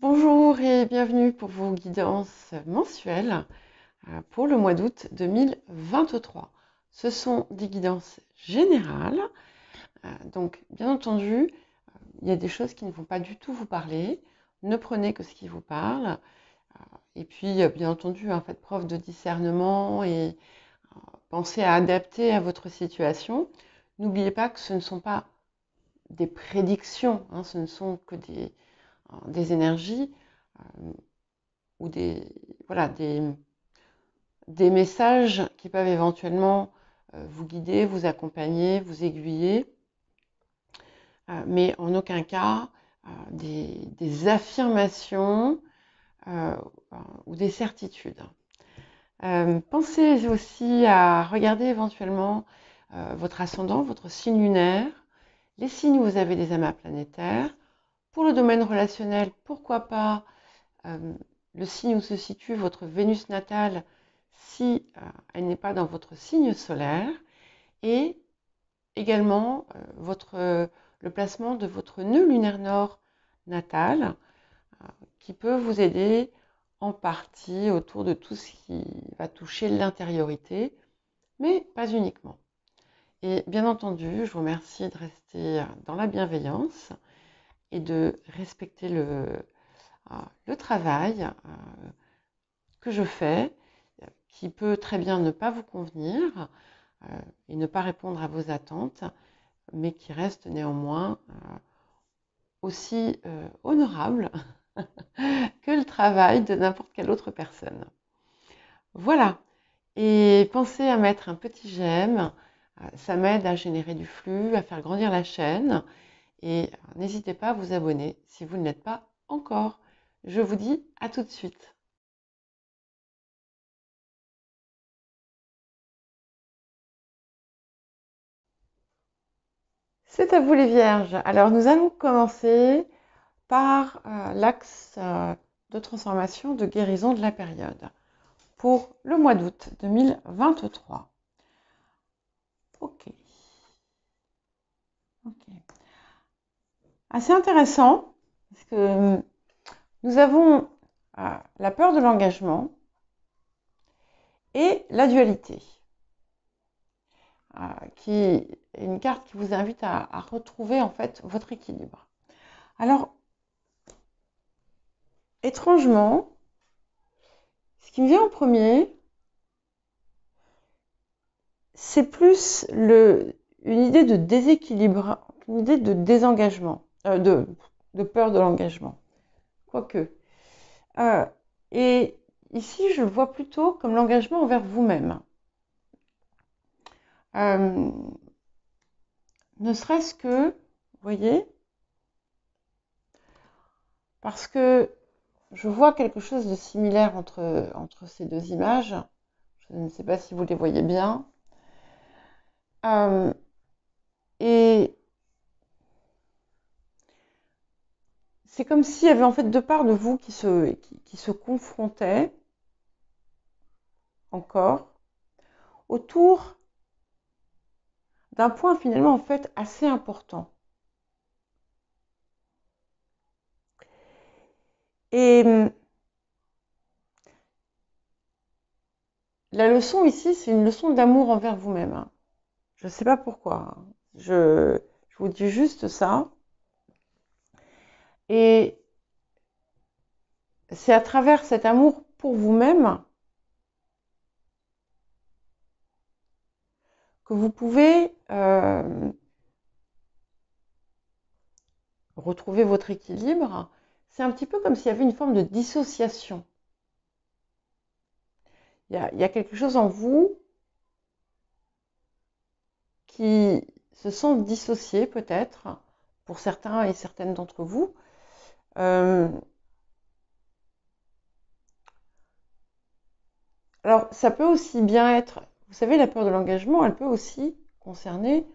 Bonjour et bienvenue pour vos guidances mensuelles pour le mois d'août 2023. Ce sont des guidances générales, donc bien entendu, il y a des choses qui ne vont pas du tout vous parler. Ne prenez que ce qui vous parle. Et puis, bien entendu, faites preuve de discernement et pensez à adapter à votre situation. N'oubliez pas que ce ne sont pas des prédictions, ce ne sont que des énergies ou des messages qui peuvent éventuellement vous guider, vous accompagner, vous aiguiller, mais en aucun cas des affirmations ou des certitudes. Pensez aussi à regarder éventuellement votre ascendant, votre signe lunaire, les signes où vous avez des amas planétaires. Pour le domaine relationnel, pourquoi pas le signe où se situe votre Vénus natale si elle n'est pas dans votre signe solaire, et également le placement de votre nœud lunaire nord natal qui peut vous aider en partie autour de tout ce qui va toucher l'intériorité, mais pas uniquement. Et bien entendu, je vous remercie de rester dans la bienveillance et de respecter le travail que je fais, qui peut très bien ne pas vous convenir et ne pas répondre à vos attentes, mais qui reste néanmoins aussi honorable que le travail de n'importe quelle autre personne. Voilà. Et pensez à mettre un petit j'aime, ça m'aide à générer du flux, à faire grandir la chaîne. Et n'hésitez pas à vous abonner si vous ne l'êtes pas encore. Je vous dis à tout de suite. C'est à vous les vierges. Alors nous allons commencer par l'axe de transformation, de guérison de la période pour le mois d'août 2023. Ok. Assez intéressant parce que nous avons la peur de l'engagement et la dualité, qui est une carte qui vous invite à retrouver en fait votre équilibre. Alors, étrangement, ce qui me vient en premier, c'est plus une idée de déséquilibre, une idée de désengagement, de peur de l'engagement. Quoique. Et ici, je le vois plutôt comme l'engagement envers vous-même. Ne serait-ce que, vous voyez, parce que je vois quelque chose de similaire entre ces deux images. Je ne sais pas si vous les voyez bien. Et c'est comme s'il y avait en fait deux parts de vous qui se confrontaient encore autour d'un point finalement en fait assez important. Et la leçon ici, c'est une leçon d'amour envers vous-même. Je ne sais pas pourquoi. Je vous dis juste ça. Et c'est à travers cet amour pour vous-même que vous pouvez retrouver votre équilibre. C'est un petit peu comme s'il y avait une forme de dissociation. Il y a quelque chose en vous qui se sent dissocié peut-être, pour certains et certaines d'entre vous. Alors, ça peut aussi bien être, vous savez, la peur de l'engagement, elle peut aussi concerner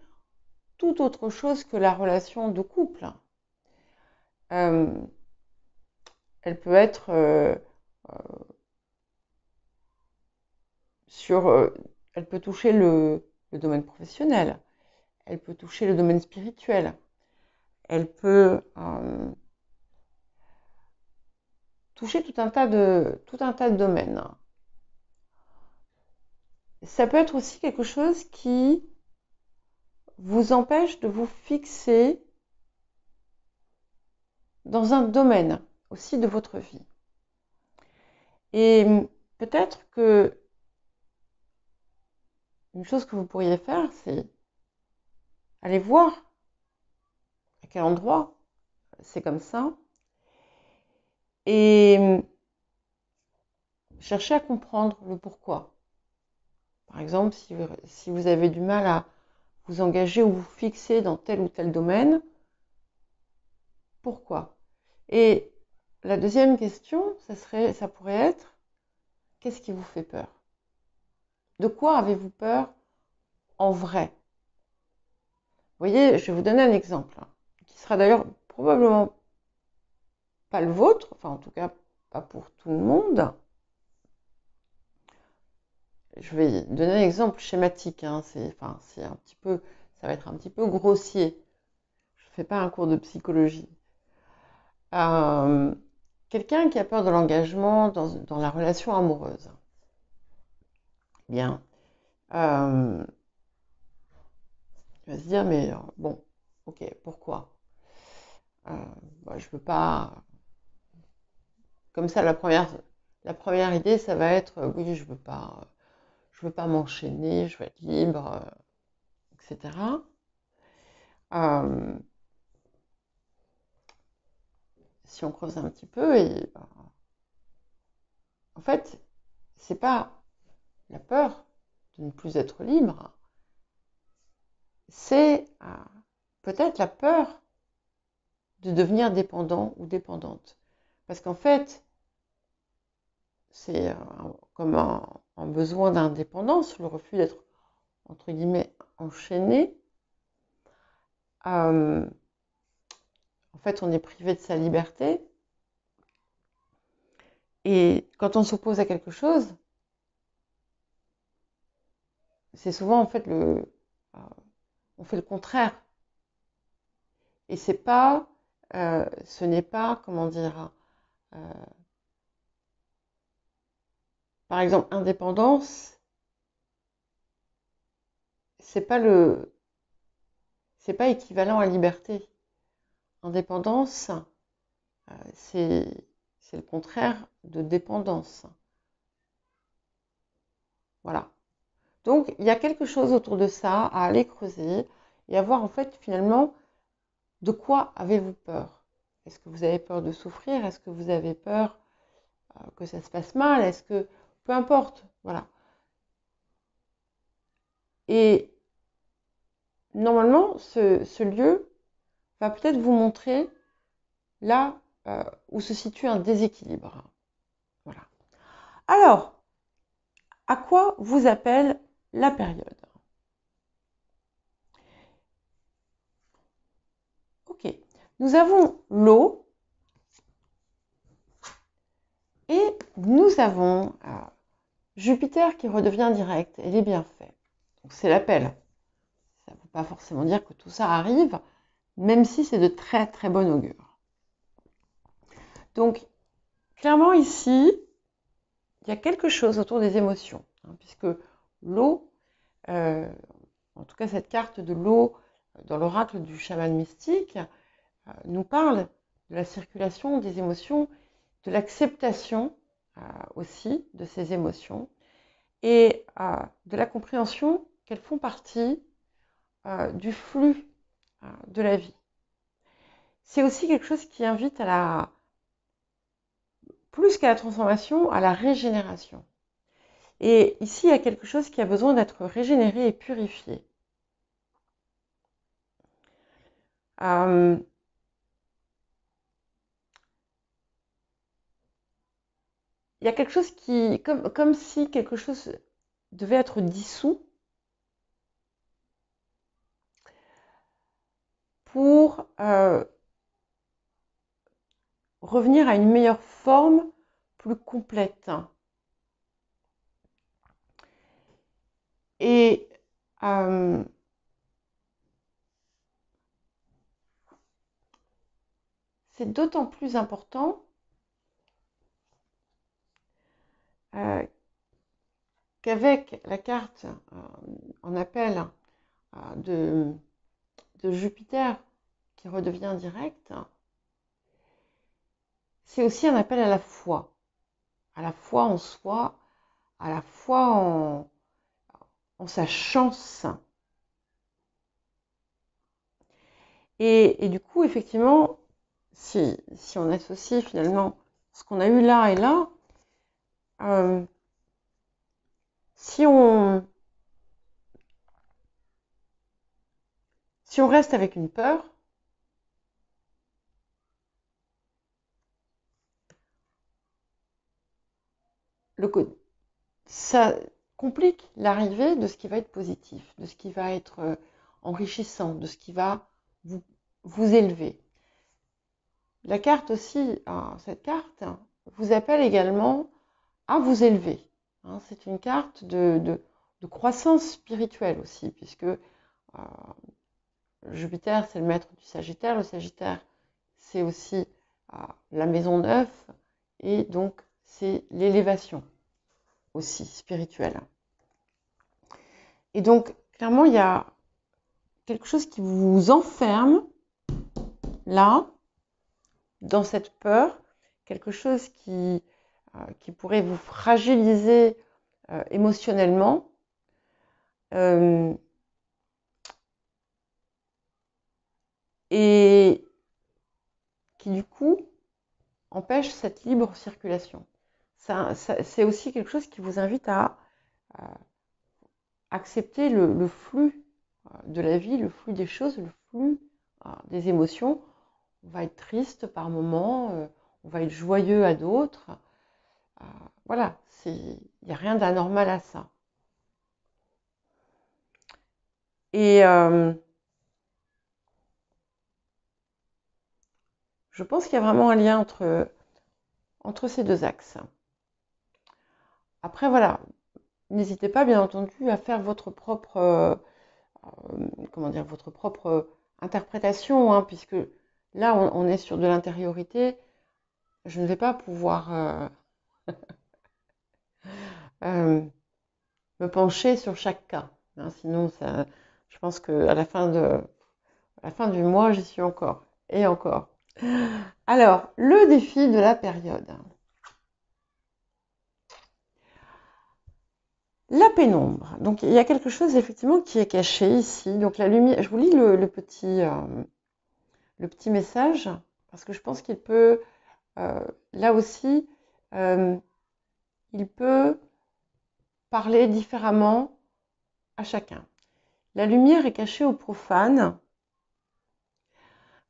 toute autre chose que la relation de couple. Elle peut être elle peut toucher le domaine professionnel, elle peut toucher le domaine spirituel, elle peut toucher tout un tas de domaines. Ça peut être aussi quelque chose qui vous empêche de vous fixer dans un domaine aussi de votre vie. Et peut-être que une chose que vous pourriez faire, c'est aller voir à quel endroit c'est comme ça et chercher à comprendre le pourquoi. Par exemple, si vous avez du mal à vous engager ou vous fixer dans tel ou tel domaine, pourquoi? Et la deuxième question, ça pourrait être, qu'est-ce qui vous fait peur? De quoi avez-vous peur en vrai? Vous voyez, je vais vous donner un exemple, qui sera d'ailleurs probablement pas le vôtre, enfin en tout cas pas pour tout le monde. Je vais donner un exemple schématique, c'est un petit peu, ça va être un petit peu grossier. Je ne fais pas un cours de psychologie. Quelqu'un qui a peur de l'engagement dans la relation amoureuse. Bien. Il va se dire, mais bon, ok, pourquoi? Je veux pas. Comme ça, la première idée, ça va être, oui, je veux pas m'enchaîner, je veux être libre, etc. Euh, si on creuse un petit peu, en fait, c'est pas la peur de ne plus être libre, c'est peut-être la peur de devenir dépendant ou dépendante. Parce qu'en fait, c'est comme un besoin d'indépendance, le refus d'être, entre guillemets, enchaîné. En fait, on est privé de sa liberté. Et quand on s'oppose à quelque chose, c'est souvent en fait on fait le contraire. Et ce n'est pas, comment dire, par exemple, indépendance, c'est pas c'est pas équivalent à liberté. Indépendance, c'est le contraire de dépendance. Voilà. Donc, il y a quelque chose autour de ça à aller creuser et à voir en fait finalement de quoi avez-vous peur? Est-ce que vous avez peur de souffrir? Est-ce que vous avez peur que ça se passe mal? Est-ce que... Peu importe, voilà. Et normalement, ce lieu va peut-être vous montrer là où se situe un déséquilibre. Voilà. Alors, à quoi vous appelle la période? Ok. Nous avons l'eau et nous avons Jupiter qui redevient direct et les bienfaits. Donc c'est l'appel. Ça ne veut pas forcément dire que tout ça arrive, même si c'est de très très bon augure. Donc, clairement ici, il y a quelque chose autour des émotions, puisque l'eau, en tout cas cette carte de l'eau dans l'oracle du chaman mystique, nous parle de la circulation des émotions, de l'acceptation aussi de ces émotions, et de la compréhension qu'elles font partie du flux de la vie. C'est aussi quelque chose qui invite plus qu'à la transformation, à la régénération. Et ici, il y a quelque chose qui a besoin d'être régénéré et purifié. Il y a quelque chose comme si quelque chose devait être dissous pour revenir à une meilleure forme, plus complète. Et c'est d'autant plus important euh, qu'avec la carte en appel de Jupiter qui redevient direct, c'est aussi un appel à la foi en soi, à la foi en sa chance. Et du coup, effectivement, si on associe finalement ce qu'on a eu là et là, si on reste avec une peur, ça complique l'arrivée de ce qui va être positif, de ce qui va être enrichissant, de ce qui va vous élever. La carte aussi, cette carte, vous appelle également à vous élever. C'est une carte de croissance spirituelle aussi, puisque Jupiter, c'est le maître du Sagittaire. Le Sagittaire, c'est aussi la maison 9, et donc c'est l'élévation aussi spirituelle. Et donc, clairement, il y a quelque chose qui vous enferme là, dans cette peur, quelque chose qui pourrait vous fragiliser émotionnellement. Et qui du coup empêche cette libre circulation. C'est aussi quelque chose qui vous invite à accepter le flux de la vie, le flux des choses, le flux des émotions. On va être triste par moments, on va être joyeux à d'autres. Voilà, il n'y a rien d'anormal à ça. Et je pense qu'il y a vraiment un lien entre ces deux axes. Après, voilà, n'hésitez pas, bien entendu, à faire votre propre, votre propre interprétation, hein, puisque là, on est sur de l'intériorité. Je ne vais pas pouvoir me pencher sur chaque cas, hein, sinon, je pense qu'à la fin du mois, j'y suis encore, et encore. Alors, le défi de la période. La pénombre. Donc, il y a quelque chose effectivement qui est caché ici. Donc, la lumière. Je vous lis le petit message parce que je pense qu'il peut, là aussi, il peut parler différemment à chacun. La lumière est cachée aux profanes.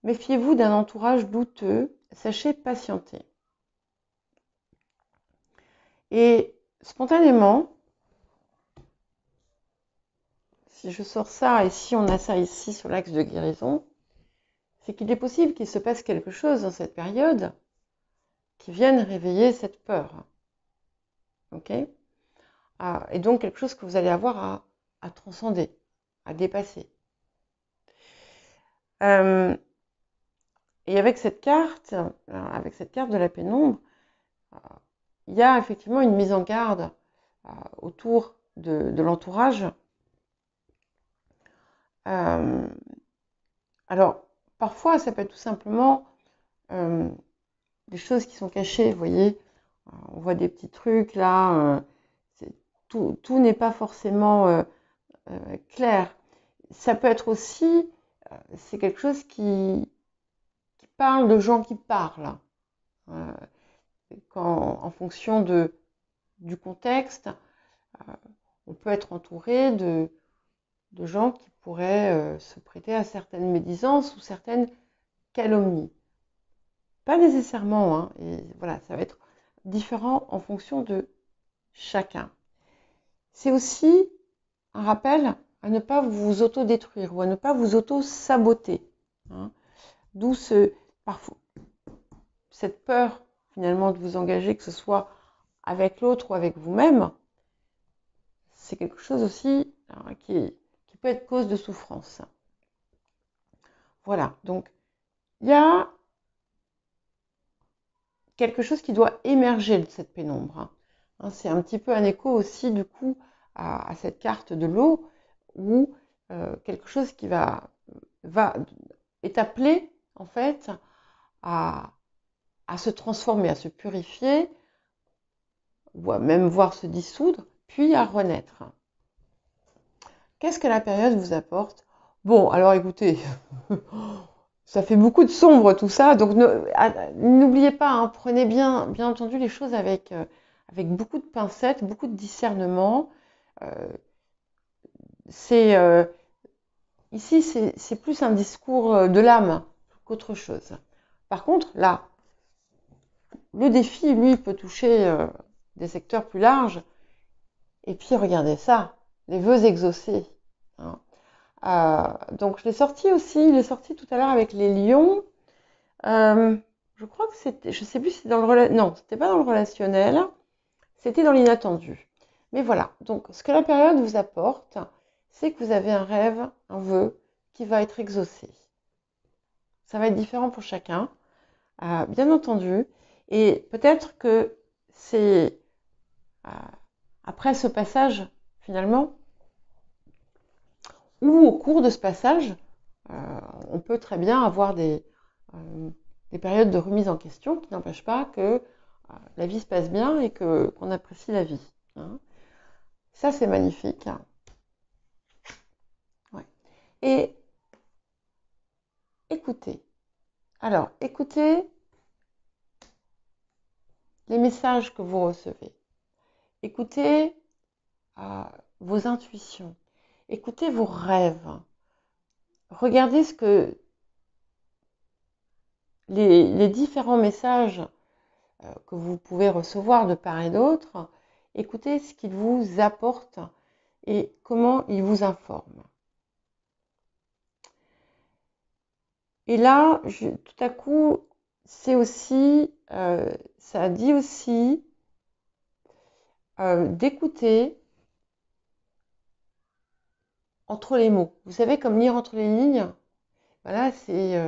Méfiez-vous d'un entourage douteux. Sachez patienter. Et spontanément, si je sors ça et si on a ça ici sur l'axe de guérison, c'est qu'il est possible qu'il se passe quelque chose dans cette période qui vienne réveiller cette peur. Ok ? Et donc quelque chose que vous allez avoir à transcender, à dépasser. Et avec cette carte de la pénombre, il y a effectivement une mise en garde autour de l'entourage. Alors, parfois, ça peut être tout simplement des choses qui sont cachées, vous voyez. On voit des petits trucs là. Tout n'est pas forcément clair. Ça peut être aussi, c'est quelque chose qui parle de gens qui parlent. En fonction du contexte, on peut être entouré de gens qui pourraient se prêter à certaines médisances ou certaines calomnies. Pas nécessairement, hein, et voilà, ça va être différent en fonction de chacun. C'est aussi un rappel à ne pas vous autodétruire ou à ne pas vous auto-saboter. Hein. D'où parfois cette peur finalement de vous engager, que ce soit avec l'autre ou avec vous-même. C'est quelque chose aussi qui peut être cause de souffrance. Voilà, donc il y a quelque chose qui doit émerger de cette pénombre. hein. C'est un petit peu un écho aussi du coup à cette carte de l'eau où quelque chose qui est appelé en fait à se transformer, à se purifier, ou à même voir se dissoudre, puis à renaître. Qu'est-ce que la période vous apporte? Bon, alors écoutez, ça fait beaucoup de sombre tout ça, donc n'oubliez pas, hein, prenez bien entendu les choses avec beaucoup de pincettes, beaucoup de discernement. Euh, Ici, c'est plus un discours de l'âme qu'autre chose. Par contre, là, le défi, lui, peut toucher des secteurs plus larges. Et puis, regardez ça, les vœux exaucés, hein. Donc, je l'ai sorti aussi, il est sorti tout à l'heure avec les lions. Je crois que c'était, je sais plus si c'était dans le non, c'était pas dans le relationnel, c'était dans l'inattendu. Mais voilà, donc ce que la période vous apporte, c'est que vous avez un rêve, un vœu qui va être exaucé. Ça va être différent pour chacun, bien entendu. Et peut-être que c'est après ce passage, finalement, ou au cours de ce passage, on peut très bien avoir des périodes de remise en question qui n'empêchent pas que la vie se passe bien et qu'on apprécie la vie, hein. Ça, c'est magnifique. Ouais. Et écoutez. Alors, écoutez les messages que vous recevez. Écoutez vos intuitions. Écoutez vos rêves. Regardez ce que les différents messages que vous pouvez recevoir de part et d'autre. Écoutez ce qu'ils vous apportent et comment ils vous informent. Et là, tout à coup, c'est aussi, ça dit aussi d'écouter entre les mots. Vous savez, comme lire entre les lignes, voilà, c'est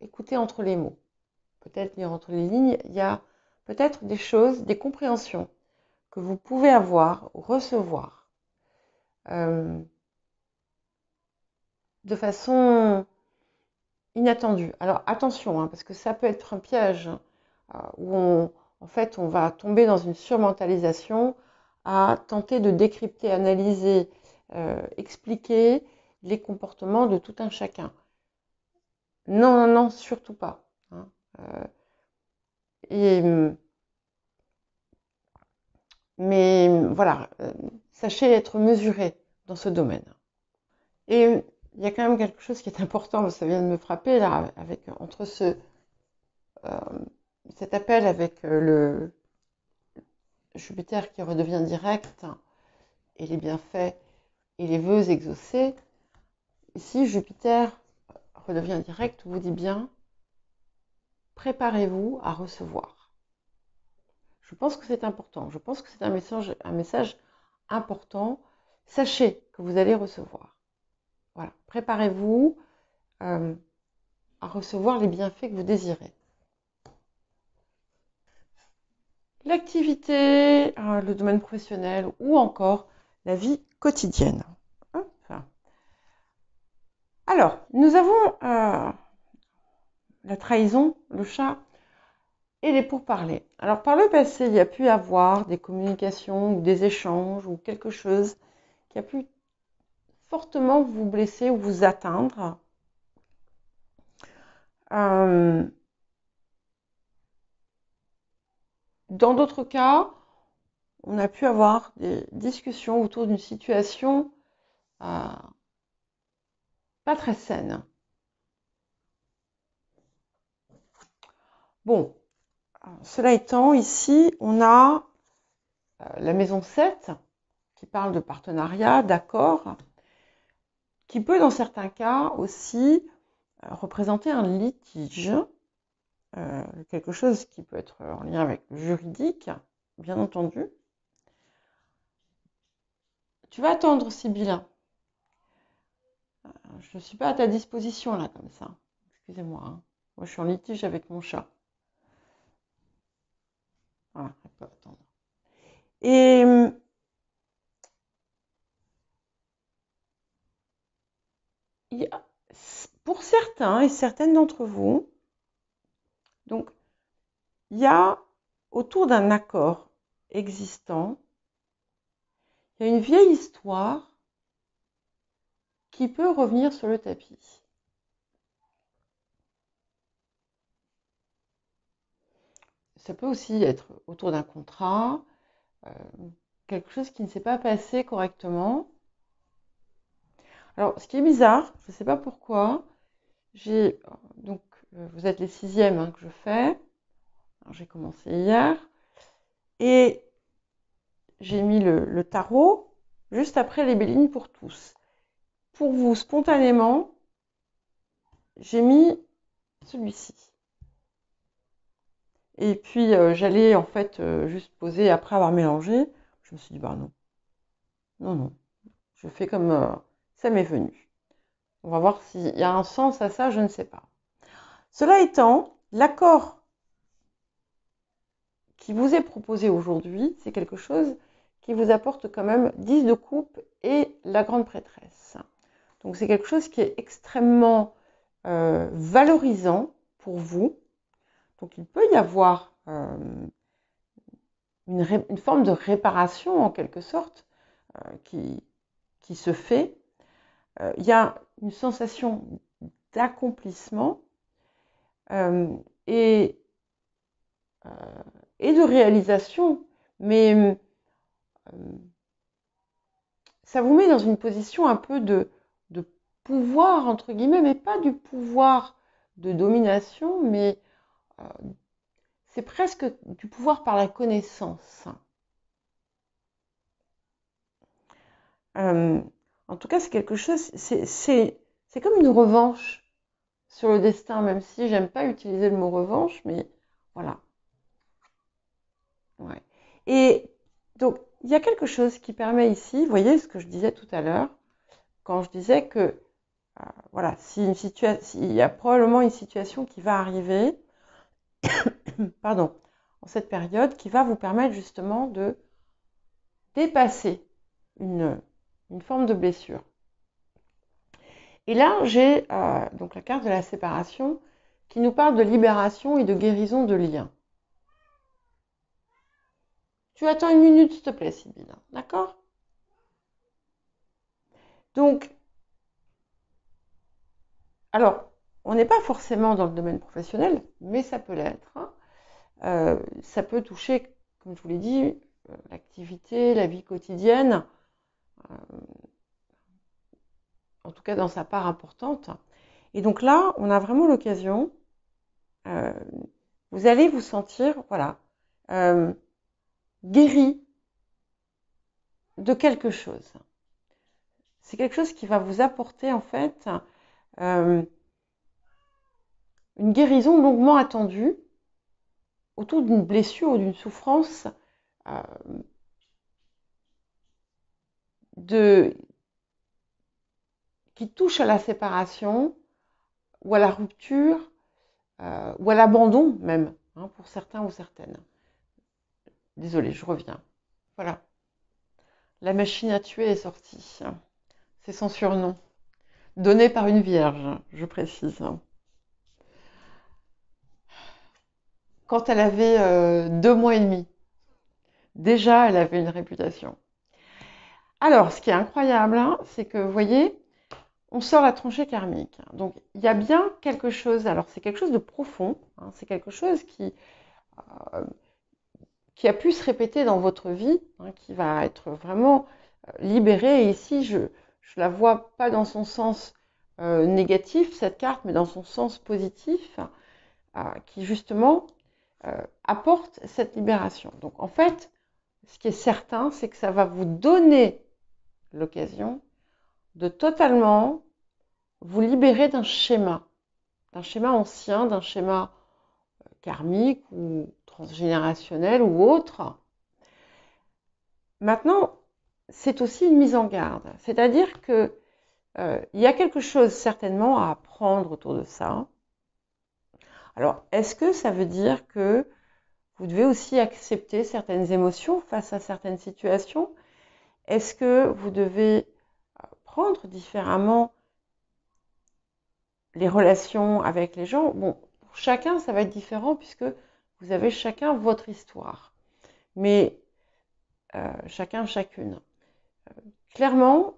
écouter entre les mots. Peut-être lire entre les lignes, il y a peut-être des choses, des compréhensions que vous pouvez avoir, recevoir de façon inattendue. Alors attention, hein, parce que ça peut être un piège où en fait, on va tomber dans une surmentalisation à tenter de décrypter, analyser, expliquer les comportements de tout un chacun. Non, non, non, surtout pas, hein. Mais voilà, sachez être mesuré dans ce domaine. Et il y a quand même quelque chose qui est important, ça vient de me frapper là, entre cet appel avec le Jupiter qui redevient direct et les bienfaits et les vœux exaucés. Ici, Jupiter redevient direct, vous dit bien, préparez-vous à recevoir. Je pense que c'est important, je pense que c'est un message important. Sachez que vous allez recevoir. Voilà, préparez-vous à recevoir les bienfaits que vous désirez. L'activité, le domaine professionnel ou encore la vie quotidienne. Enfin. Alors, nous avons la trahison, le chat et les pourparlers. Alors, par le passé, il y a pu avoir des communications ou des échanges ou quelque chose qui a pu fortement vous blesser ou vous atteindre. Dans d'autres cas, on a pu avoir des discussions autour d'une situation pas très saine. Bon, cela étant, ici, on a la maison 7 qui parle de partenariat, d'accord, qui peut dans certains cas aussi représenter un litige, quelque chose qui peut être en lien avec le juridique, bien entendu. Tu vas attendre, Sibylle. Je ne suis pas à ta disposition là, comme ça. Excusez-moi, hein. Moi, je suis en litige avec mon chat. Voilà, elle peut attendre. Et pour certains et certaines d'entre vous, donc il y a autour d'un accord existant, il y a une vieille histoire qui peut revenir sur le tapis. Ça peut aussi être autour d'un contrat, quelque chose qui ne s'est pas passé correctement. Alors, ce qui est bizarre, je ne sais pas pourquoi, donc vous êtes les 6e que je fais. J'ai commencé hier et j'ai mis le tarot juste après les Bélines pour tous. Pour vous, spontanément, j'ai mis celui-ci. Et puis j'allais en fait juste poser après avoir mélangé. Je me suis dit bah non, non, je fais comme ça m'est venu. On va voir s'il y a un sens à ça, je ne sais pas. Cela étant, l'accord qui vous est proposé aujourd'hui, c'est quelque chose qui vous apporte quand même 10 de coupe et la grande prêtresse. Donc c'est quelque chose qui est extrêmement valorisant pour vous. Donc il peut y avoir une forme de réparation en quelque sorte qui se fait. Il y a une sensation d'accomplissement et de réalisation, mais ça vous met dans une position un peu de pouvoir, entre guillemets, mais pas du pouvoir de domination, mais c'est presque du pouvoir par la connaissance. En tout cas, c'est quelque chose, c'est comme une revanche sur le destin, même si j'aime pas utiliser le mot revanche, mais voilà. Ouais. Et donc, il y a quelque chose qui permet ici, vous voyez ce que je disais tout à l'heure, quand je disais que, voilà, s'il y a probablement une situation qui va arriver, pardon, en cette période, qui va vous permettre justement de dépasser une forme de blessure. Et là, j'ai donc la carte de la séparation qui nous parle de libération et de guérison de liens. Tu attends une minute, s'il te plaît, Sybille. D'accord? Donc, alors, on n'est pas forcément dans le domaine professionnel, mais ça peut l'être. Ça peut toucher, comme je vous l'ai dit, l'activité, la vie quotidienne, en tout cas dans sa part importante. Et donc là, on a vraiment l'occasion, vous allez vous sentir, voilà, guéri de quelque chose. C'est quelque chose qui va vous apporter en fait une guérison longuement attendue autour d'une blessure ou d'une souffrance qui touche à la séparation ou à la rupture ou à l'abandon même, pour certains ou certaines. Désolée, je reviens. Voilà. La machine à tuer est sortie. C'est son surnom. Donné par une vierge, je précise. Quand elle avait 2 mois et demi, déjà elle avait une réputation. Alors, ce qui est incroyable, c'est que, vous voyez, on sort la tranchée karmique. Donc, il y a bien quelque chose, alors c'est quelque chose de profond, c'est quelque chose qui a pu se répéter dans votre vie, qui va être vraiment libéré. Et ici, je la vois pas dans son sens négatif, cette carte, mais dans son sens positif, qui justement apporte cette libération. Donc, en fait, ce qui est certain, c'est que ça va vous donner l'occasion de totalement vous libérer d'un schéma ancien, d'un schéma karmique ou transgénérationnel ou autre. Maintenant, c'est aussi une mise en garde. C'est-à-dire que il y a quelque chose certainement à apprendre autour de ça. Alors, est-ce que ça veut dire que vous devez aussi accepter certaines émotions face à certaines situations. Est-ce que vous devez prendre différemment les relations avec les gens? Bon, pour chacun, ça va être différent puisque vous avez chacun votre histoire. Mais chacun, chacune. Clairement,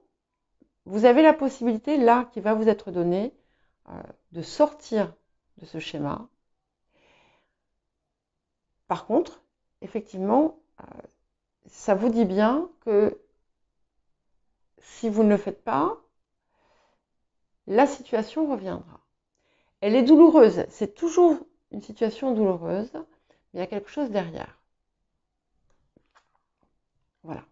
vous avez la possibilité, là, qui va vous être donnée, de sortir de ce schéma. Par contre, effectivement, ça vous dit bien que si vous ne le faites pas, la situation reviendra. Elle est douloureuse, c'est toujours une situation douloureuse, mais il y a quelque chose derrière. Voilà.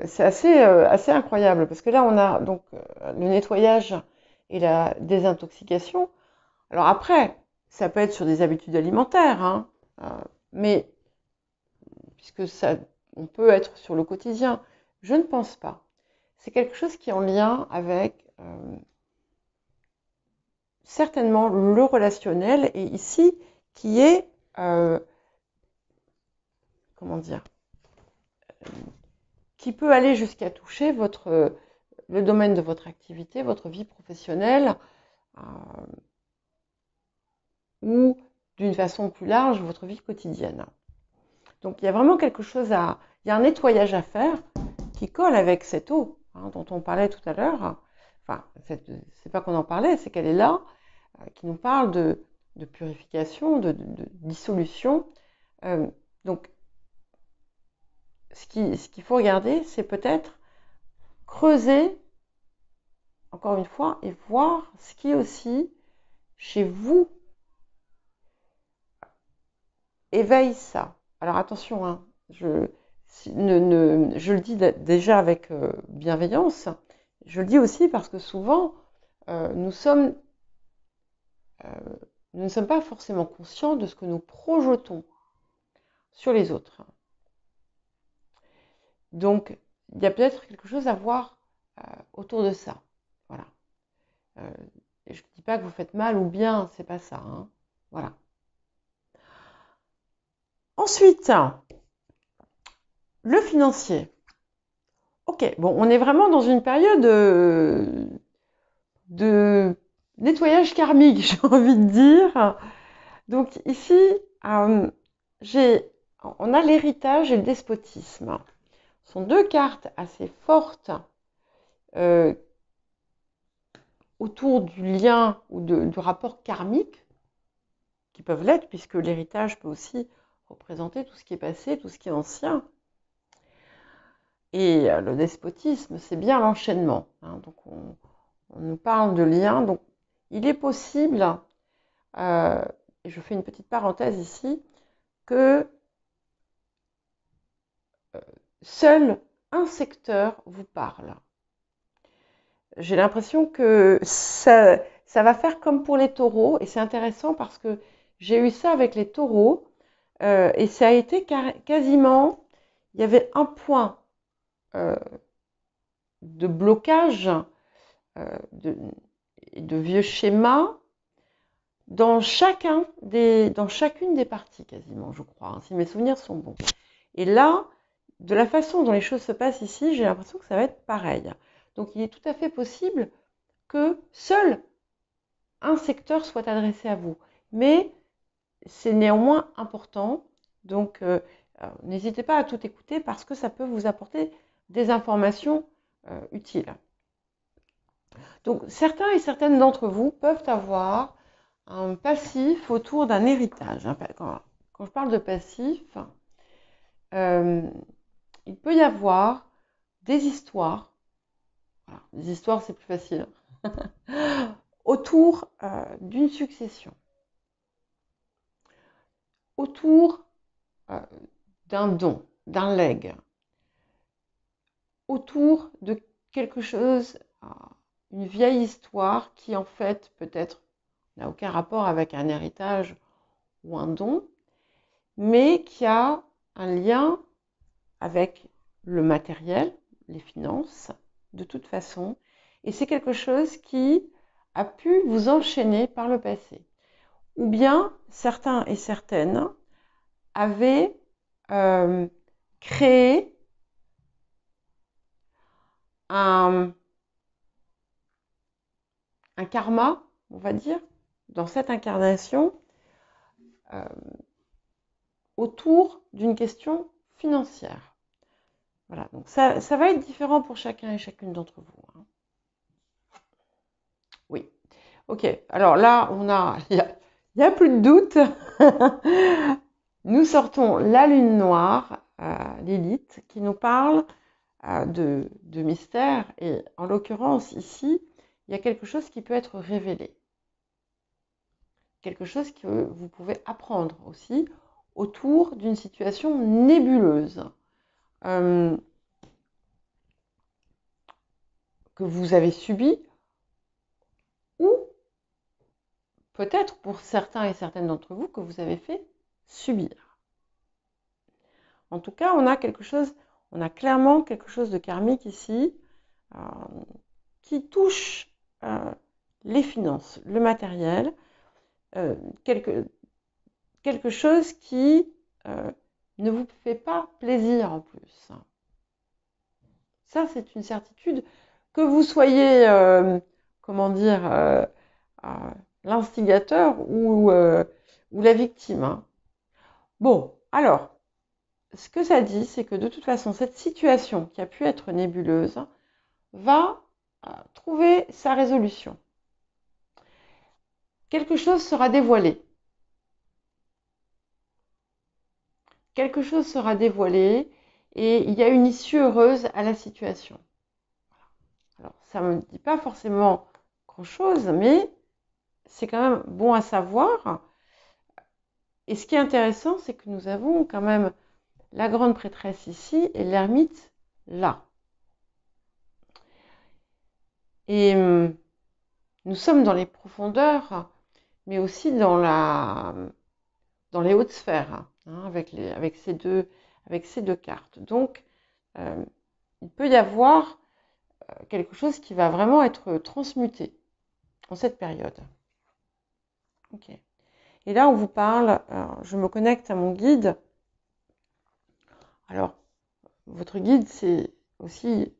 C'est assez incroyable, parce que là, on a donc le nettoyage et la désintoxication. Alors après, ça peut être sur des habitudes alimentaires, hein, mais puisque ça, on peut être sur le quotidien, je ne pense pas. C'est quelque chose qui est en lien avec certainement le relationnel, et ici, qui est, comment dire, qui peut aller jusqu'à toucher le domaine de votre activité, votre vie professionnelle, ou d'une façon plus large, votre vie quotidienne. Donc il y a vraiment quelque chose il y a un nettoyage à faire qui colle avec cette eau dont on parlait tout à l'heure. Enfin, c'est pas qu'on en parlait, c'est qu'elle est là, qui nous parle de purification, de dissolution. Donc, ce qu'il faut regarder, c'est peut-être creuser, encore une fois, et voir ce qui aussi, chez vous, éveille ça. Alors attention, hein, je le dis déjà avec bienveillance, je le dis aussi parce que souvent, nous ne sommes pas forcément conscients de ce que nous projetons sur les autres. Donc, il y a peut-être quelque chose à voir autour de ça. Voilà. Et je ne dis pas que vous faites mal ou bien, c'est pas ça. Hein. Voilà. Ensuite, le financier. Ok, bon, on est vraiment dans une période de nettoyage karmique, j'ai envie de dire. Donc ici, on a l'héritage et le despotisme. Ce sont deux cartes assez fortes autour du lien ou du rapport karmique, qui peuvent l'être, puisque l'héritage peut aussi représenter tout ce qui est passé, tout ce qui est ancien. Et le despotisme, c'est bien l'enchaînement. Hein, donc on nous parle de lien. Donc il est possible, et je fais une petite parenthèse ici, que seul un secteur vous parle. J'ai l'impression que ça va faire comme pour les taureaux, et c'est intéressant parce que j'ai eu ça avec les taureaux, et ça a été quasiment, il y avait un point de blocage, de vieux schémas dans chacune des parties quasiment, je crois, hein, si mes souvenirs sont bons. Et là, de la façon dont les choses se passent ici, j'ai l'impression que ça va être pareil. Donc il est tout à fait possible que seul un secteur soit adressé à vous. Mais c'est néanmoins important, donc n'hésitez pas à tout écouter parce que ça peut vous apporter des informations utiles. Donc certains et certaines d'entre vous peuvent avoir un passif autour d'un héritage. Quand je parle de passif, il peut y avoir des histoires. Voilà, des histoires, c'est plus facile. Autour d'une succession. Autour d'un don, d'un legs. Autour de quelque chose, une vieille histoire qui en fait peut-être n'a aucun rapport avec un héritage ou un don, mais qui a un lien avec le matériel, les finances, de toute façon. Et c'est quelque chose qui a pu vous enchaîner par le passé. Ou bien, certains et certaines avez créé un karma, on va dire, dans cette incarnation, autour d'une question financière. Voilà, donc ça va être différent pour chacun et chacune d'entre vous, hein. Oui, ok. Alors là, il y a plus de doute. Nous sortons la lune noire, Lilith, qui nous parle de mystère. Et en l'occurrence, ici, il y a quelque chose qui peut être révélé. Quelque chose que vous pouvez apprendre aussi autour d'une situation nébuleuse que vous avez subie, ou peut-être pour certains et certaines d'entre vous que vous avez fait subir. En tout cas, on a clairement quelque chose de karmique ici qui touche les finances, le matériel, quelque chose qui ne vous fait pas plaisir en plus. Ça, c'est une certitude. Que vous soyez, comment dire, l'instigateur ou la victime, hein. Bon, alors, ce que ça dit, c'est que de toute façon, cette situation qui a pu être nébuleuse va trouver sa résolution. Quelque chose sera dévoilé. Quelque chose sera dévoilé et il y a une issue heureuse à la situation. Alors, ça ne me dit pas forcément grand-chose, mais c'est quand même bon à savoir. Et ce qui est intéressant, c'est que nous avons quand même la grande prêtresse ici et l'ermite là. Et nous sommes dans les profondeurs, mais aussi dans les hautes sphères, hein, avec ces deux cartes. Donc, il peut y avoir quelque chose qui va vraiment être transmuté en cette période. Ok. Et là, on vous parle, je me connecte à mon guide. Alors, votre guide, c'est aussi,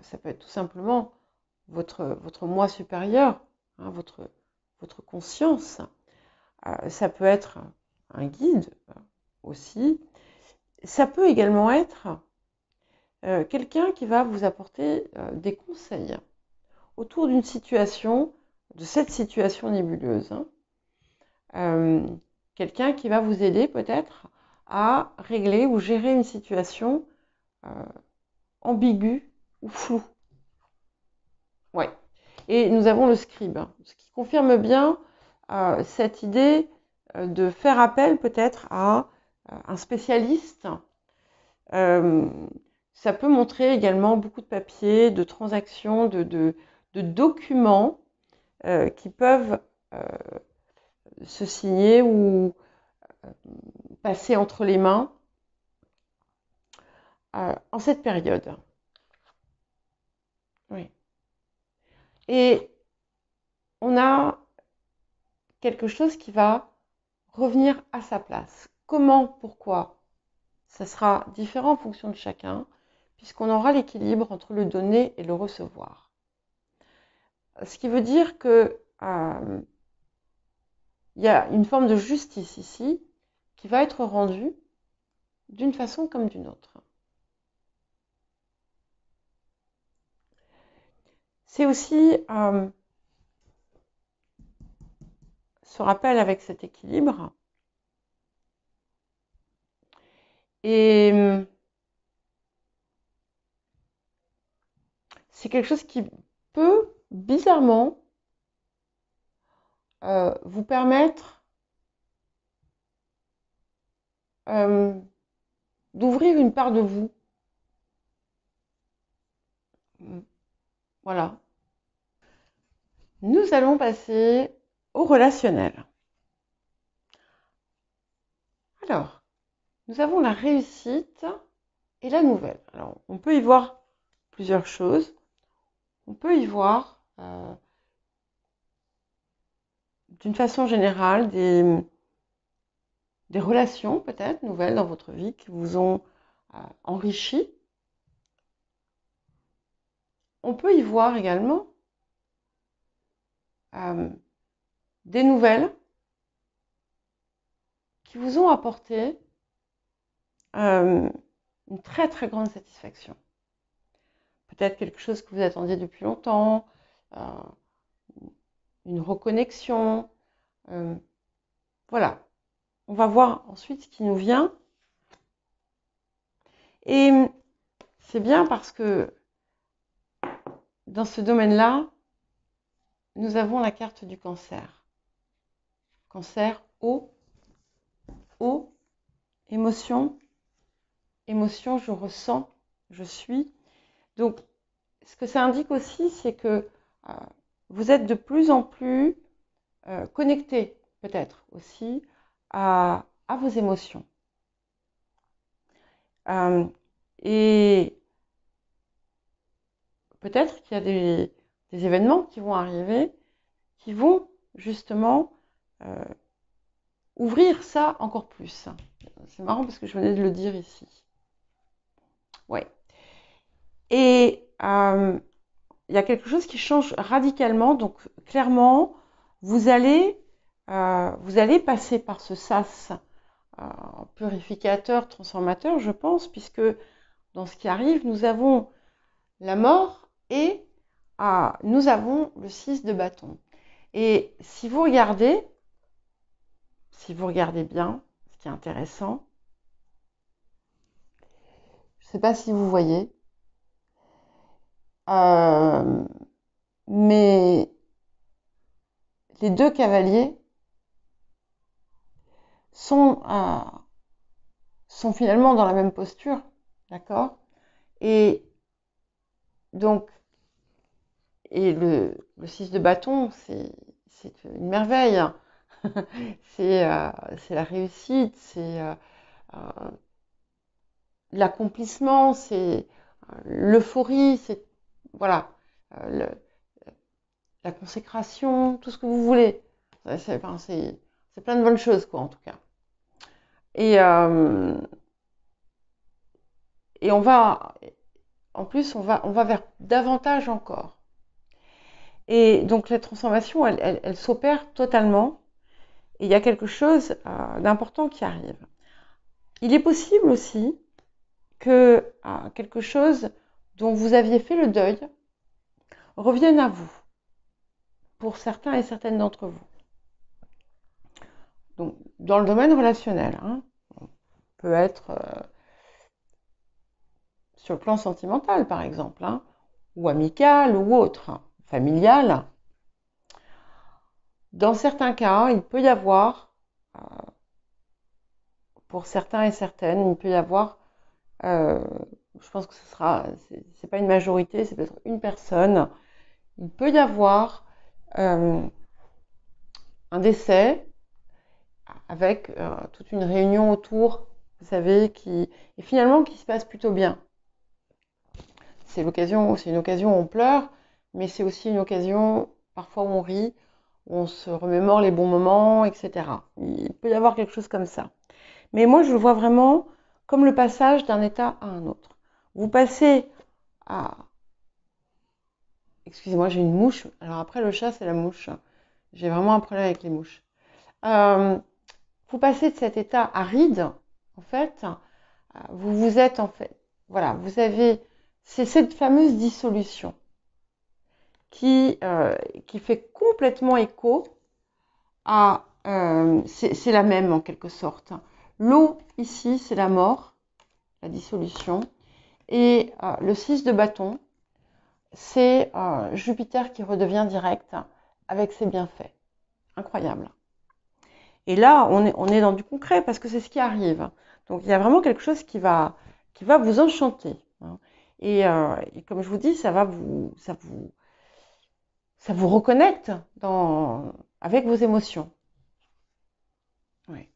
ça peut être tout simplement votre moi supérieur, hein, votre conscience. Ça peut être un guide aussi. Ça peut également être quelqu'un qui va vous apporter des conseils autour d'une situation, de cette situation nébuleuse, hein. Quelqu'un qui va vous aider peut-être à régler ou gérer une situation ambiguë ou floue. Ouais. Et nous avons le scribe, hein, ce qui confirme bien cette idée de faire appel peut-être à un spécialiste. Ça peut montrer également beaucoup de papiers, de transactions, de documents qui peuvent se signer ou passer entre les mains en cette période. Oui. Et on a quelque chose qui va revenir à sa place. Comment, pourquoi? Ça sera différent en fonction de chacun, puisqu'on aura l'équilibre entre le donner et le recevoir. Ce qui veut dire que il y a une forme de justice ici qui va être rendue d'une façon comme d'une autre. C'est aussi ce rappel avec cet équilibre. Et c'est quelque chose qui peut, bizarrement, vous permettre d'ouvrir une part de vous. Voilà. Nous allons passer au relationnel. Alors, nous avons la réussite et la nouvelle. Alors, on peut y voir plusieurs choses. On peut y voir, d'une façon générale, des relations peut-être nouvelles dans votre vie qui vous ont enrichi. On peut y voir également des nouvelles qui vous ont apporté une très très grande satisfaction. Peut-être quelque chose que vous attendiez depuis longtemps, une reconnexion. Voilà. On va voir ensuite ce qui nous vient. Et c'est bien parce que dans ce domaine-là, nous avons la carte du cancer. Cancer, eau, émotion, je ressens, je suis. Donc, ce que ça indique aussi, c'est que vous êtes de plus en plus connecté, peut-être aussi, à vos émotions. Et peut-être qu'il y a des événements qui vont arriver qui vont justement ouvrir ça encore plus. C'est marrant parce que je venais de le dire ici. Ouais. Et il y a quelque chose qui change radicalement. Donc clairement, vous allez passer par ce sas purificateur, transformateur, je pense, puisque dans ce qui arrive, nous avons la mort et nous avons le 6 de bâton. Et si vous regardez bien, ce qui est intéressant, je ne sais pas si vous voyez, mais les deux cavaliers sont finalement dans la même posture, d'accord? Et donc, le 6 de bâton, c'est une merveille. C'est la réussite, c'est l'accomplissement, c'est l'euphorie, c'est voilà, la consécration, tout ce que vous voulez. C'est plein de bonnes choses, quoi, en tout cas. Et on va, en plus, on va vers davantage encore. Et donc la transformation, elle s'opère totalement. Et il y a quelque chose d'important qui arrive. Il est possible aussi que quelque chose dont vous aviez fait le deuil revienne à vous, pour certains et certaines d'entre vous. Donc, dans le domaine relationnel, peut être sur le plan sentimental, par exemple, ou amical, ou autre, familial. Dans certains cas, il peut y avoir, pour certains et certaines, il peut y avoir, je pense que c'est pas une majorité, c'est peut-être une personne, il peut y avoir un décès avec toute une réunion autour, vous savez, et finalement qui se passe plutôt bien. C'est une occasion où on pleure, mais c'est aussi une occasion parfois où on rit, où on se remémore les bons moments, etc. Il peut y avoir quelque chose comme ça. Mais moi, je le vois vraiment comme le passage d'un état à un autre. Vous passez à... Excusez-moi, j'ai une mouche. Alors après, le chat, c'est la mouche. J'ai vraiment un problème avec les mouches. Vous passez de cet état aride, en fait, vous êtes en fait... Voilà, vous avez... C'est cette fameuse dissolution qui fait complètement écho à... c'est la même en quelque sorte. L'eau, ici, c'est la mort, la dissolution. Et le 6 de bâton, c'est Jupiter qui redevient direct avec ses bienfaits. Incroyable. Et là, on est dans du concret parce que c'est ce qui arrive. Donc, il y a vraiment quelque chose qui va vous enchanter. Et comme je vous dis, ça vous reconnecte avec vos émotions. Ouais.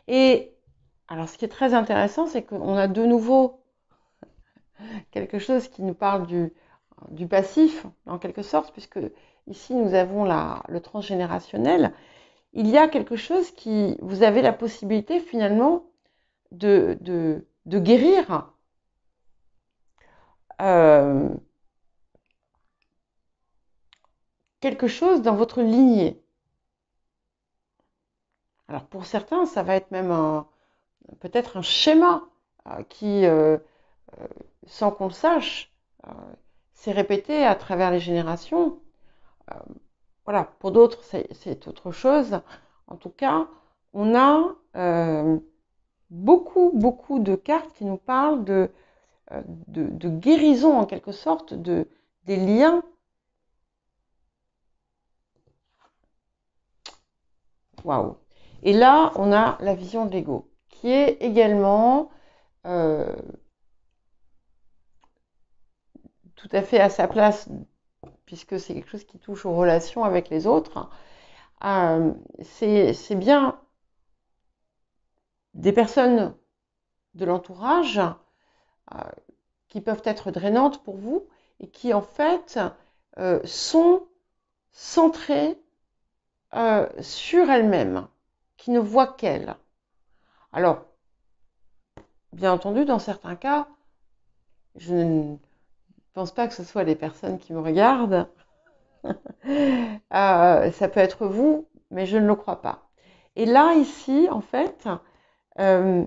Et alors, ce qui est très intéressant, c'est qu'on a de nouveau quelque chose qui nous parle du passif, en quelque sorte, puisque ici, nous avons le transgénérationnel. il y a quelque chose qui, vous avez la possibilité finalement de guérir quelque chose dans votre lignée. Alors pour certains, ça va être même peut-être un schéma qui, sans qu'on le sache, s'est répété à travers les générations. Voilà, pour d'autres, c'est autre chose. En tout cas, on a beaucoup de cartes qui nous parlent de guérison en quelque sorte des liens. Waouh! Et là, on a la vision de l'ego, qui est également tout à fait à sa place, puisque c'est quelque chose qui touche aux relations avec les autres. C'est bien des personnes de l'entourage qui peuvent être drainantes pour vous et qui en fait sont centrées sur elles-mêmes, qui ne voient qu'elles. Alors, bien entendu, dans certains cas, je ne pense pas que ce soit les personnes qui me regardent. Ça peut être vous, mais je ne le crois pas. Et là, ici, en fait, à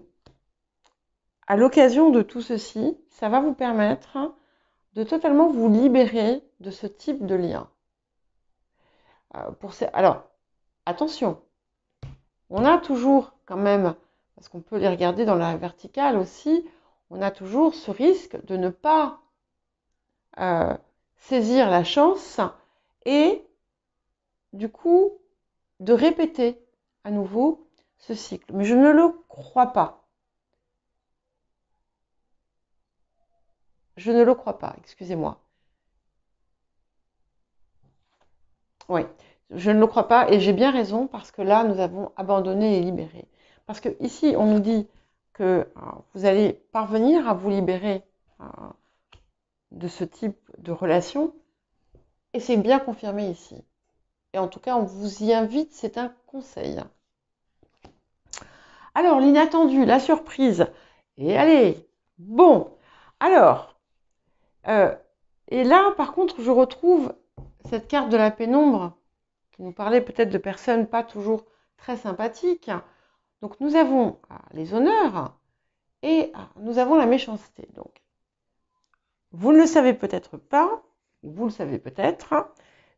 l'occasion de tout ceci, ça va vous permettre de totalement vous libérer de ce type de lien. Alors, attention, on a toujours quand même, parce qu'on peut les regarder dans la verticale aussi, on a toujours ce risque de ne pas saisir la chance et du coup de répéter à nouveau ce cycle. Mais je ne le crois pas. Je ne le crois pas, excusez-moi. Oui, je ne le crois pas et j'ai bien raison parce que là, nous avons abandonné et libéré. Parce que ici, on nous dit que vous allez parvenir à vous libérer de ce type de relation et c'est bien confirmé ici. Et en tout cas, on vous y invite, c'est un conseil. Alors, l'inattendu, la surprise. Et allez, bon. Alors, et là, par contre, je retrouve cette carte de la pénombre qui nous parlait peut-être de personnes pas toujours très sympathiques. Donc, nous avons les honneurs et nous avons la méchanceté. Donc, vous ne le savez peut-être pas, vous le savez peut-être,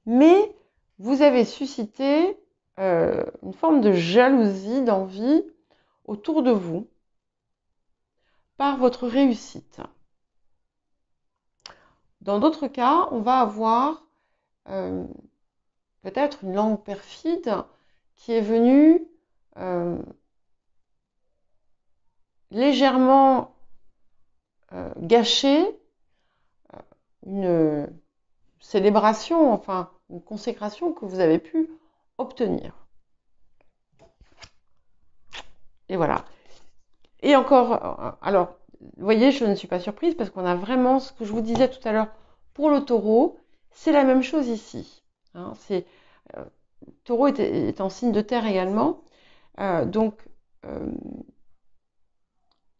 mais vous avez suscité une forme de jalousie, d'envie autour de vous par votre réussite. Dans d'autres cas, on va avoir peut-être une langue perfide qui est venue légèrement gâcher une célébration, enfin une consécration que vous avez pu obtenir. Et voilà. Et encore, alors, vous voyez, je ne suis pas surprise parce qu'on a vraiment ce que je vous disais tout à l'heure pour le taureau, c'est la même chose ici. Hein, taureau est en signe de terre également. Donc,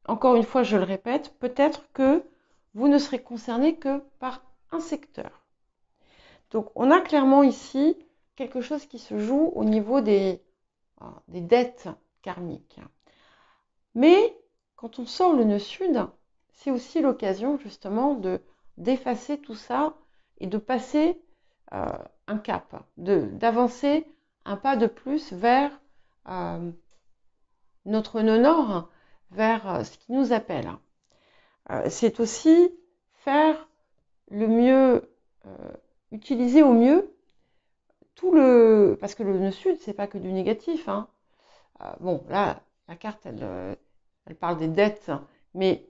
encore une fois, je le répète, peut-être que vous ne serez concerné que par un secteur. Donc, on a clairement ici quelque chose qui se joue au niveau des dettes karmiques. Mais quand on sort le nœud sud, c'est aussi l'occasion justement d'effacer tout ça et de passer un cap, d'avancer un pas de plus vers notre nœud nord, vers ce qui nous appelle. C'est aussi faire le mieux, utiliser au mieux parce que le nœud sud, c'est pas que du négatif. Hein. Bon, là, la carte, elle parle des dettes, mais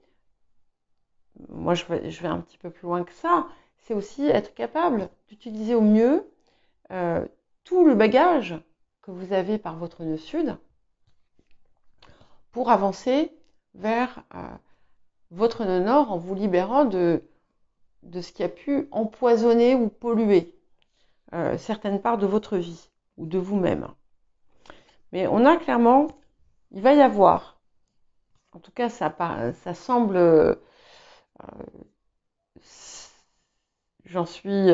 moi, je vais un petit peu plus loin que ça. C'est aussi être capable d'utiliser au mieux tout le bagage que vous avez par votre nœud sud pour avancer vers votre nœud nord en vous libérant de ce qui a pu empoisonner ou polluer certaines parts de votre vie ou de vous-même. Mais on a clairement, il va y avoir, en tout cas ça semble, j'en suis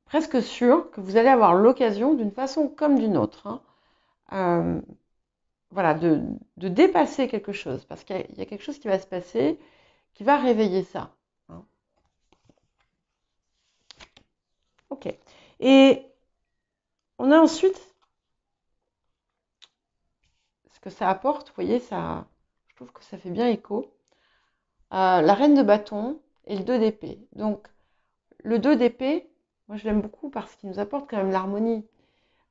presque sûre que vous allez avoir l'occasion, d'une façon comme d'une autre, hein, voilà, de dépasser quelque chose, parce qu'il y a quelque chose qui va se passer, qui va réveiller ça. Hein. Ok. Et on a ensuite ce que ça apporte, vous voyez, ça, je trouve que ça fait bien écho. La reine de bâton et le 2 d'épée. Donc, le 2 d'épée, moi je l'aime beaucoup parce qu'il nous apporte quand même l'harmonie.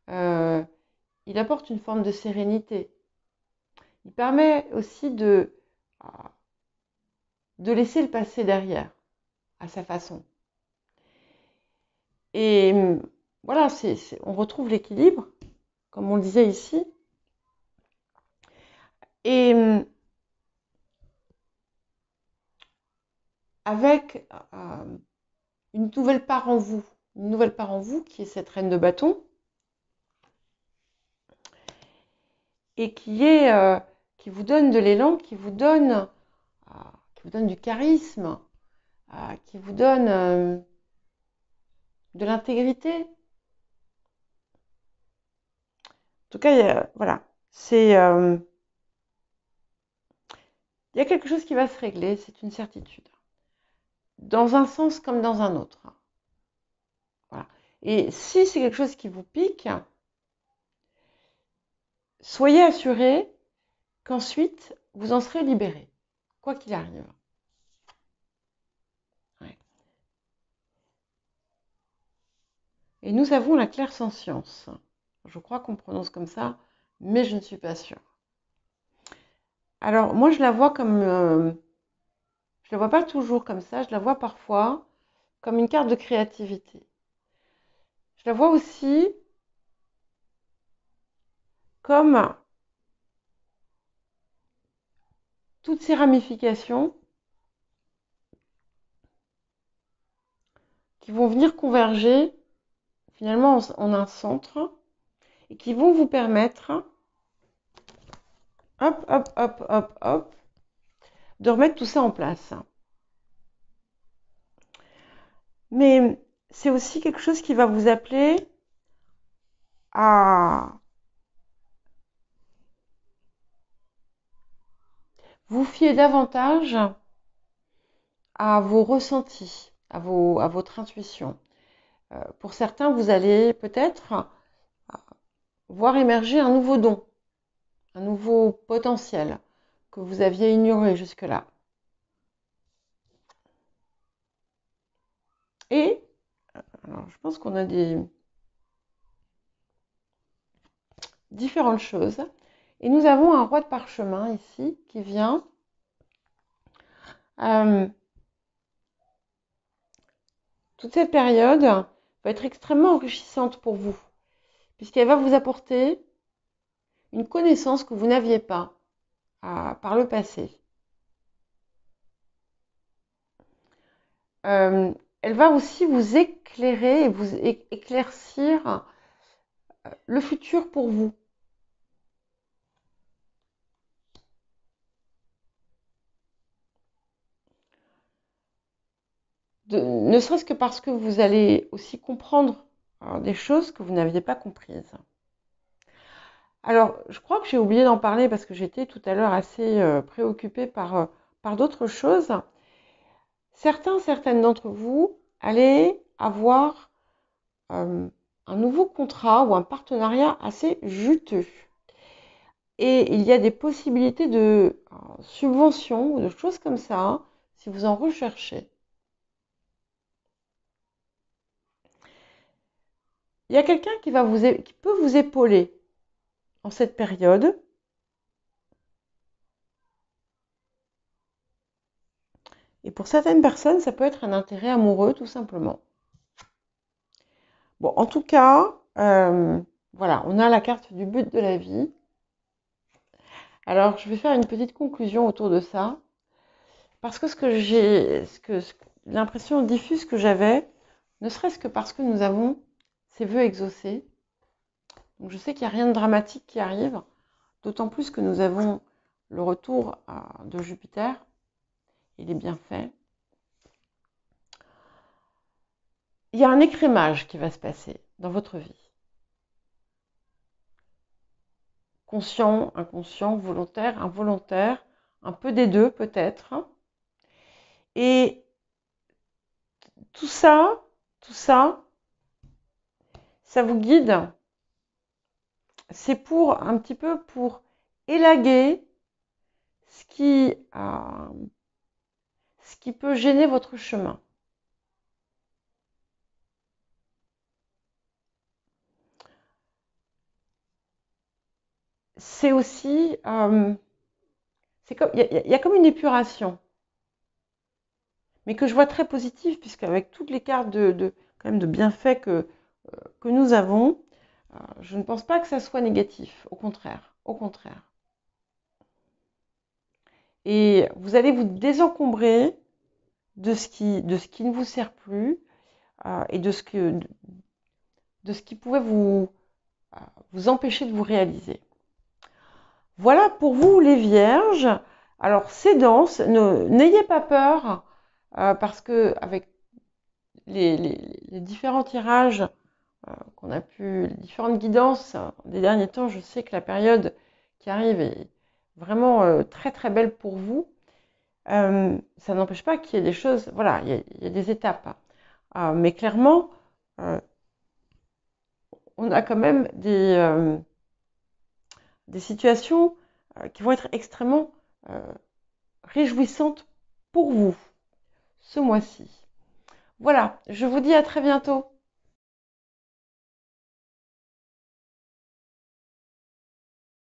Il apporte une forme de sérénité. Il permet aussi de laisser le passé derrière, à sa façon. Et voilà, on retrouve l'équilibre, comme on le disait ici. Et avec une nouvelle part en vous qui est cette reine de bâton, et qui vous donne de l'élan, qui vous donne du charisme, qui vous donne de l'intégrité. En tout cas, voilà, il y a quelque chose qui va se régler, c'est une certitude. Dans un sens comme dans un autre. Voilà. Et si c'est quelque chose qui vous pique, soyez assurés qu'ensuite, vous en serez libéré, quoi qu'il arrive. Ouais. Et nous avons la clairsentience. Je crois qu'on prononce comme ça, mais je ne suis pas sûre. Alors, moi, je la vois comme... je la vois pas toujours comme ça, je la vois parfois comme une carte de créativité. Je la vois aussi comme toutes ces ramifications qui vont venir converger finalement en un centre et qui vont vous permettre, hop, hop, hop, hop, hop, de remettre tout ça en place. Mais c'est aussi quelque chose qui va vous appeler à vous fier davantage à vos ressentis, à votre intuition. Pour certains, vous allez peut-être voir émerger un nouveau don, un nouveau potentiel que vous aviez ignoré jusque-là. Et alors, je pense qu'on a des différentes choses. Et nous avons un roi de parchemin ici qui vient toute cette période va être extrêmement enrichissante pour vous, puisqu'elle va vous apporter une connaissance que vous n'aviez pas par le passé. Elle va aussi vous éclairer et vous éclaircir le futur pour vous. Ne serait-ce que parce que vous allez aussi comprendre des choses que vous n'aviez pas comprises. Alors, je crois que j'ai oublié d'en parler parce que j'étais tout à l'heure assez préoccupée par d'autres choses. Certaines d'entre vous allez avoir un nouveau contrat ou un partenariat assez juteux. Et il y a des possibilités de subventions ou de choses comme ça, hein, si vous en recherchez. Il y a quelqu'un qui peut vous épauler en cette période. Et pour certaines personnes, ça peut être un intérêt amoureux, tout simplement. Bon, en tout cas, voilà, on a la carte du but de la vie. Alors, je vais faire une petite conclusion autour de ça. Parce que l'impression diffuse que j'avais, ne serait-ce que parce que nous avons ces vœux exaucés. Donc je sais qu'il n'y a rien de dramatique qui arrive, d'autant plus que nous avons le retour de Jupiter et les bienfaits. Il y a un écrémage qui va se passer dans votre vie. Conscient, inconscient, volontaire, involontaire, un peu des deux peut-être. Et tout ça, ça vous guide. C'est pour un petit peu pour élaguer ce qui peut gêner votre chemin. C'est aussi, il y a comme une épuration, mais que je vois très positive, puisqu'avec toutes les cartes quand même de bienfaits que nous avons, je ne pense pas que ça soit négatif, au contraire, au contraire. Et vous allez vous désencombrer de ce qui ne vous sert plus et de ce qui pouvait vous empêcher de vous réaliser. Voilà pour vous les Vierges. Alors c'est dense, n'ayez pas peur parce que avec les différents tirages qu'on a pu, les différentes guidances des derniers temps, je sais que la période qui arrive est vraiment très très belle pour vous. Ça n'empêche pas qu'il y ait des choses, voilà, il y a des étapes. Mais clairement, on a quand même des situations qui vont être extrêmement réjouissantes pour vous ce mois-ci. Voilà, je vous dis à très bientôt.